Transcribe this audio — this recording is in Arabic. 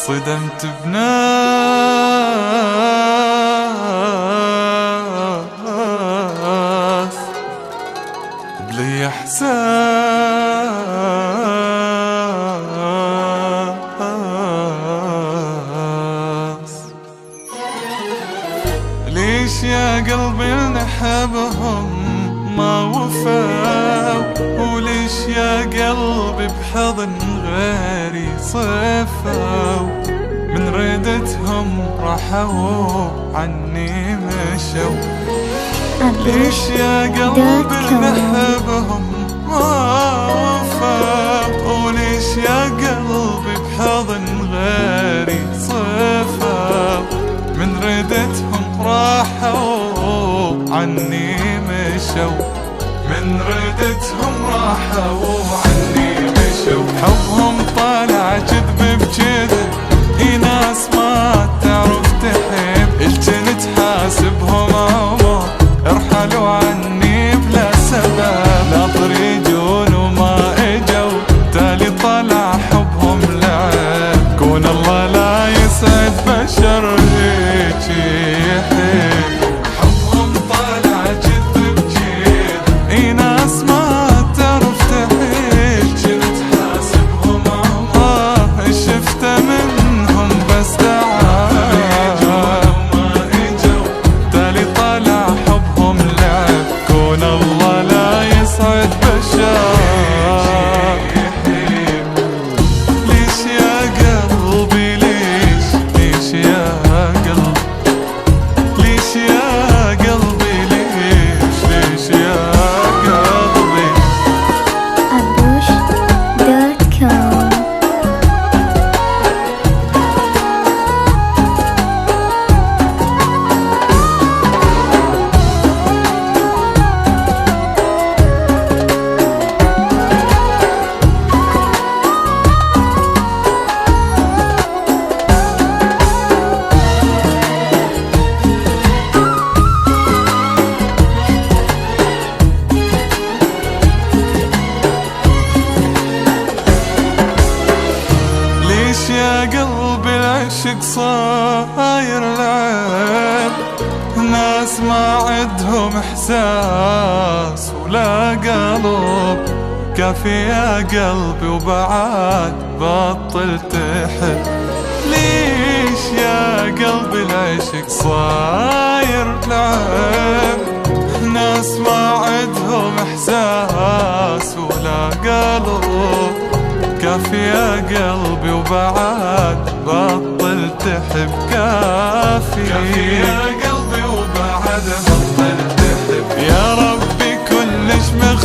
صدمت بناس بلي احساس. ليش يا قلبي نحبهم ما وفاو، وليش يا قلبي بحضن غيري صفاو، من ردتهم راحوا عني مشوا. ليش يا قلبي نحبهم ما وفاو، وليش يا قلبي بحضن غيري صفاو، من ردتهم راحوا عني مشوا، من ردتهم راحوا عني مشوا. حبهم طالع كذب بكذب، اي ناس ما تعرف تحب، الجنت حاسبهم عمر ارحلوا عني بلا سبب، ناطر يجون وما اجوا، تالي طلع حبهم لعب. كون الله لا يسعد بشر هيك يحب، حبهم طالع كذب بكذب، اي ناس ما تعرف تحب، جنت حاسبهم عمر شفت منهم بس تعب، وما اجوا تالي طلع حبهم لعب. كون الله لا يسعد بشر ليش يا قلبي، ليش ليش يا قلبي، ليش يا قلبي، ليش ليش يا قلبي. abush.com. ليش يا قلبي العشق صاير لعب، ناس ما عندهم احساس ولا قلب، كافي يا قلبي وبعد بطل تحب. ليش يا قلبي العشق صاير لعب، ناس ما عندهم احساس ولا قلب، كافي يا قلبي وبعد بطل تحب، كافي يا قلبي وبعد بطل تحب. يا ربي كلش مغ